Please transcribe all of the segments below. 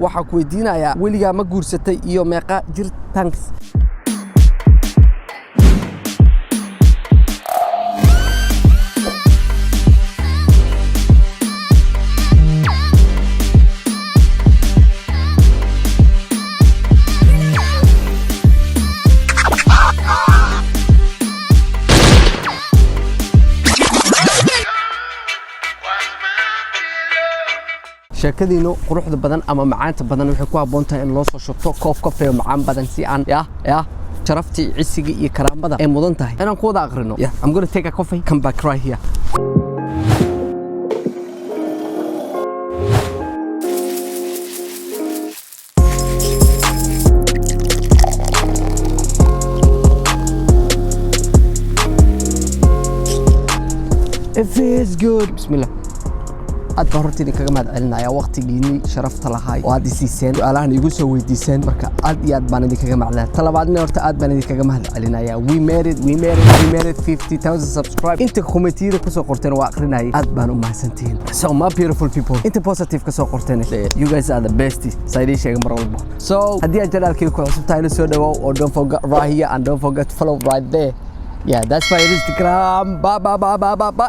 waxa ku weydiinayaa weligaa ma guursatay iyo meeqa jir thanks sheekadiinu quruxda badan ama macaanta badan waxay ku haboon tahay in loo soo shubto koob kafee macaan badan si aan sharaftii cisiga iyo karaamada ay mudan tahay inaan ku wada aqrino I'm going to take a coffee come back right here It feels good Bismillah aad baan hortii kaga mahad celinaya waqtigiini sharafta lahaay oo aad isiiseen su'aalahan igu soo weydiiseen marka aad iyo aad baan idinkaga macnaa talabaadna horta aad baan idinkaga mahad celinaya we made it 50,000 subscribers inta commentiyada ku soo qorteen waa aqrinay aad baan u mahadsantiin so my beautiful people inta positive ka soo qorteen you guys are the best saydi sheega mar walba so haddii aad janaalkii ku cusub tahay soo dhawow oo don't forget right here and don't forget to follow right there Yeah, that's my Instagram.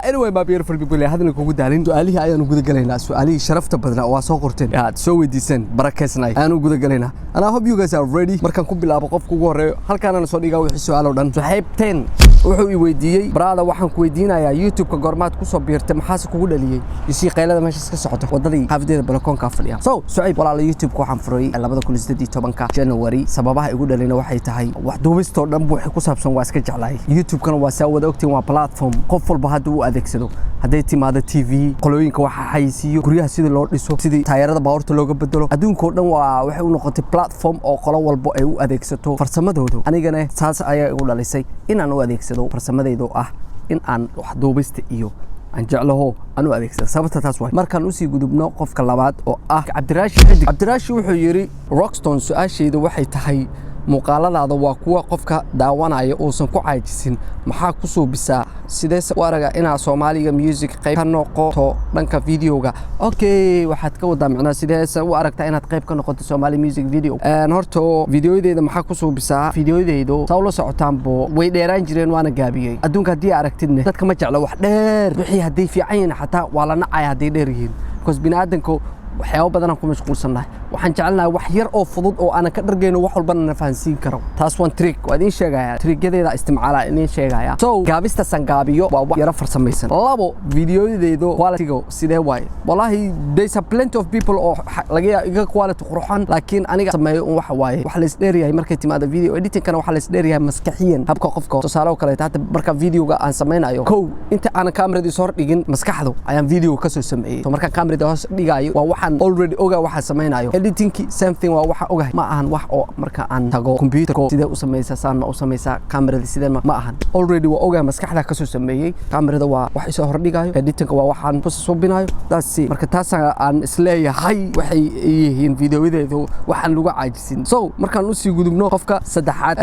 Anyway, my beautiful people, hadana kugu daalin su'aalihi ayaan ugu gudagalaynaa su'aalihi sharafta badna oo soo qorteen soo weydiisan barakeysnay ayaan ugu gudagalaynaa and I hope you guys are ready markaan ku bilaabo qofka ugu horeeyo halkaan aan soo dhigaa wixii su'aalo dhan saxiibteen wuxuu i weydiiyay brada waxaan ku weydiinayaa YouTube-ka goormaad ku soo biirtay maxaa kugu dhaliyay isi qaylada meesha ka socoto wadadii xafdeeda balkoonka fadhiya so su'aib walaal YouTube-ka waxaan furay 2018 January sababaha igu dhalina waxay tahay wax duubistoo dhan waxay ku saabsan waa iska jeclaay YouTube-kana waa saa wada ogtiin waa platform qof walba hadda uu adeegsado haday timaado TV qolooyinka waxa xayisiyo guryaha sida loo dhiso sidii taayirada baawarta looga bedelo adduunka oo dhan waa waxay u noqotay platform oo qolo walba ay u adeegsato farsamadooda anigana saas ayaa igu dhalisay in aan u adeegsado farsamadayda ah in aan wax duubista iyo aan jeclaho aan u adeegsado sababta taas waa markaan u sii gudubno qofka labaad oo ah Cabdiraashi wuxuu yiri Rockstone su'aasheedu waxay tahay muuqaaladaada waa kuwa qofka daawanaya oo san ku caajisin maxaa ku soo bisaa sidee u araga ina Soomaaliga music qayb ka noqoto dhanka videoga okay waxaad ka wada macna sidee u aragtaa inaad qayb ka noqoto Somali music video horto videoydeeda maxaa ku soo bisaa videoydeedu sawlo socotaan bo way dheeraan jireen waana gaabiyay adduunka hadii aragtidna dadka ma jecla wax dheer wixii hadii fiican yihiin xataa waa la nacay hadii dheer yihiin because bini'aadanku waxyaabo badan aan ku mashquulsanahay waxaan jecelnahay wax yar oo fudud oo aan ka dhargeyno wax walba na fahansiin karo taas one trick waa idin sheegaya trickedeeda isticmaala idin sheegaya so gaabista sangaabiyo waa wax yar farsamaysan labo videoydeedu quality-go sidee waay wallahi there's a plenty of people oo laga iga quality qurxan laakiin aniga sameeyo wax waaye wax la isdheeriyahay markay timaado video editing-kana waxa la isdheeriyahay maskaxiyan habka qofka tusaale kale taata marka videoga aan sameynayo kow inta aan kaamirada soo dhigin maskaxdu ayaan video ka soo sameeyay so marka kaamirada hoos dhigayo waa already oga waxa sameynayo editing same thing waa waxa ogahay ma ahan wax oo marka aan tago computer-ko sidee u sameysaa saan ma u sameysaa kaamirada sidee ma ahan already waa ogahay maskaxda ka soo sameeyay kaamirada waa wax isoo hor dhigayo editing waa waxaan ku soo binayo taas marka taas aan isleeyahay waxay yihiin videoydeedu waxaan lagu caajisin so markaan u sii gudubno qofka saddexaad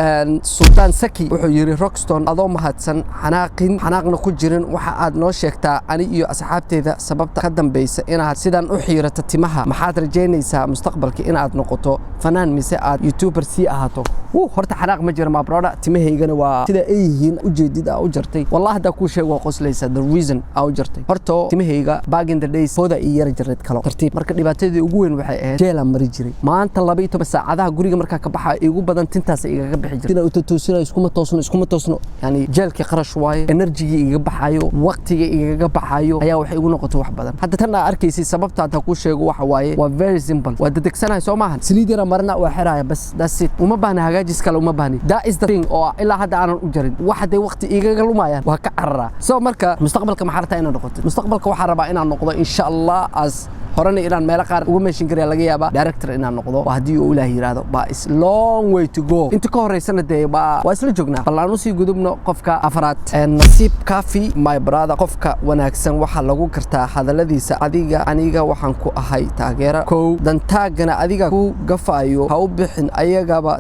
Sultan Saki wuxuu yiri Rockstone adoo mahadsan xanaaqna ku jirin waxa aad noo sheegtaa ani iyo asxaabteeda sababta ka dambaysa inaad sidan u xiirato timaha maxaad rajaynaysaa mustaqbalka in aad noqoto fanaan mise aad YouTuber si ahaato horta xanaaq ma jira ma brada timahaygana waa sida ay yihiin u jeedida u jartay wallahi da ku sheeg waa qoslaysa the reason au jartay horta timahayga back in the days hooda i yar jareed kala tartiib marka dhibaatadii ugu weyn waxay ahayd jeela mari jiray maanta 12 saacadaha guriga marka ka baxa igu badan tintaas igaga bixi jiray inuu toosino iskuma toosno yani jeelkii qarash waaye energy iga baxayo waqtiga igaga baxayo ayaa wax igu noqoto wax badan hadda tan arkaysi sababta ta ku sheego waxa waaye waa very simple waa dedegsanahay Soomahan saliidina marna waa xiraaya bas that's it uma baahna hagaajis kale uma baahni that is the thing oo ilaa hadda aanan u jarin waxay waqti igaga lumayaan waa ka carara so marka mustaqbalka ma xarta inaan noqoto mustaqbalka waxa rabaa inaan noqdo insha Allah as horena inaan meel qaar uga meeshin kariya laga yaaba director inaan noqdo hadii uu Ilaahay yiraahdo ba is long way to go inta ka horeysana de waa isla joognaa ballaanu sii gudubno qofka afraad nasiib kaafi my brother qofka wanaagsan waxa lagu kartaa hadaladiisa aniga waxaan ku ahay taageera kow dantaagana adiga ku gafaayo ha u bixin ayagaba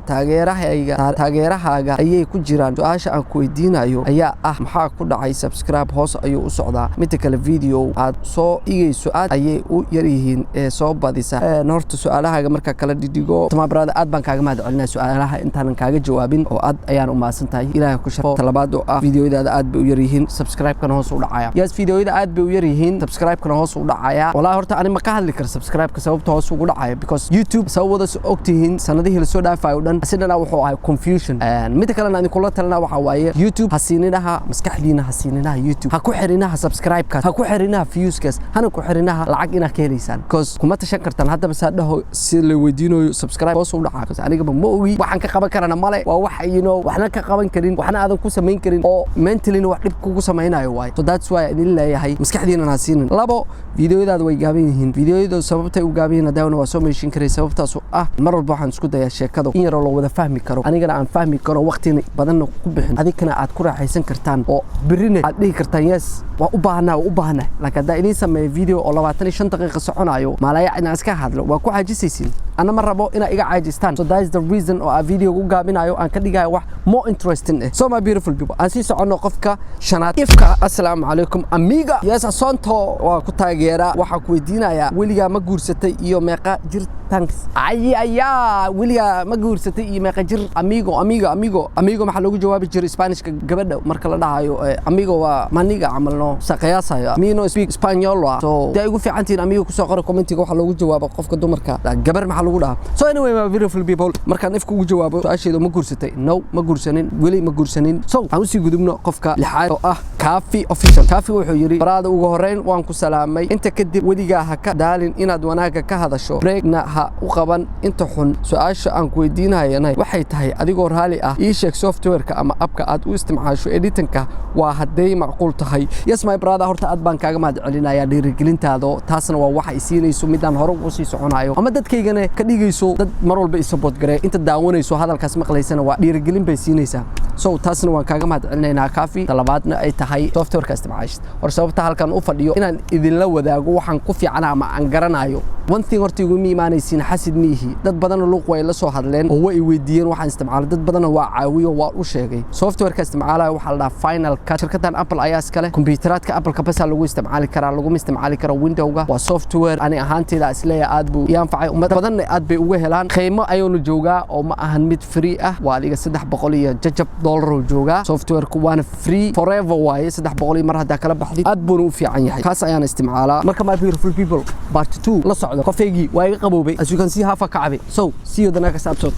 taageerahaaga ayay ku jiraan su'aasha aan ku weydiinayo ayaa ah maxaa ku dhacay subscribe hoos ayuu u socdaa mid kale video aad soo igayso aad ayay u yihiin soo badisa horta su'aalahaaga marka kala dhidigo tama brada aad baan kaaga mahad celinaa su'aalaha intaanan kaaga jawaabin oo aad ayaan u maasantahay ilaahay ku sharfo talabaad oo ah fiidiyoyada aad bay u yar yihiin subscribe-kana hoos u dhacaya yes fiidiyoyada aad bay u yar yihiin subscribe-kana hoos u dhacaya wallahi horta ani ma ka hadli karo subscribe-ka sababta hoos ugu dhacaya because YouTube sababada ogtihiin sanadihii la soo dhaafay oo dhan sidana wuxuu ahay confusion mid kale aan kula talana waxa waaye YouTube hasiinaha maskaxdiina hasiinaha YouTube ha ku xirinaha subscribe-ka ha ku xirinaha views-kaas hana ku xirinaha lacag ina ka helaysaan because kuma tashan kartaan hadda bas dhaho si la weydiinayo subscribe hoos u dhacaa because aniga ma ogi waxaan ka qaban karana male waa wax waxna ka qaban karin waxna aadan ku sameyn karin oo mentally wax dhib kugu sameeynayo waay so that's why idin leeyahay maskaxdiina hasiinin labo fiidiyoyadaada way gaaban yihiin fiidiyoyada sababtay u gaaban yihiin hadawna waa soo meeshin karay sababtaas ah mar walba waxaan isku dayaa sheekada in yar oo loo wada fahmi karo anigana aan fahmi karo waqti badan ku bixin adigana aad ku raaxaysan kartaan oo birine aad dhihi kartaan yes waa u baahnaa laakiin hadaa idin sameeyo video oo 25 daqiiqo soconayo maalaya inaan iska hadlo waa ku caajisaysiin ana ma rabo ina iga caajistaan so that is the reason oo aan video ugu gaabinayo aan ka dhigayo wax more interesting so my beautiful people aan sii socono qofka shanaad ifka assalaamu calaykum amiga yes asonto waa ku taageera waxa ku weydiinaya weliga ma guursatay iyo meeqa jir thanks aya weliga ma guursatay iyo meeqa jir amigo maxaa loogu jawaabi jiray Isbaanishka gabadha marka la dhahayo amigo waa maniga camalno saqayaasayo mino speak Spanish so day ugu fiicantiin amigo ku soo qoro commentiga waxa loogu jawaabo qofka dumarka gabar maxaa lagu dhahaa so anyway my beautiful people markaan ifku ugu jawaabo su'aasheedu ma guursatay no ma guursanin weli ma guursanin so aan usii gudubno qofka lixaad oo ah Kaafi official Kaafi wuxuu yiri barada ugu horeyn waan ku salaamay inta kadib weliga ha ka daalin inaad wanaaga ka hadasho breakna ha u qaban inta xun su'aasha aan ku weydiinayana waxay tahay adigoo raali ah ii sheeg software-ka ama app-ka aad u isticmaasho editing-ka waa haday macquul tahay yes my brother horta aad baan kaaga mahad celinayaa dhiirigelintaada taasna waa waxa ay siinayso midaan hore ugu sii soconayo ama dadkaygana ka dhigayso dad mar walba i support gareey inta daawanayso hadalkaas maqlaysana waa dhiirigelin bay siinaysaa so taasna waan kaaga mahad celinaynaa Kaafi talabaadna ay tahay software-ka isticmaashid war sababta halkan u fadhiyo inaan idin la wadaago waxaan ku fiicana ama aan garanayo one thing horta igu iimaanaysiin xasid miihi dad badan luuq way la soo hadleen oo way weydiiyeen waxaan isticmaalay dad badan waa caawiyo waa u sheegay software-ka isticmaalayo waxa la dhahaa Final Cut shirkadan Apple ayaa iskale kombiyuutarka Apple-ka bas lagu isticmaali karaa lagu isticmaali karo Windows-ga waa software ani ahaanteeda isleeyahay aad buu yaanfacay ummad badan aad bay uga helaan qiimo ayuu joogaa oo ma ahan mid free ah waa adiga $300 iyo jajab dollar joogaa software-ku waana free forever waaye $300 mar hadaa kala baxdid aad buu u fiican yahay kaas ayaan isticmaalaa marka my beautiful people part 2 la socdo qofeygii waa iga qaboobay as you can see half a kacbe so see you the next episode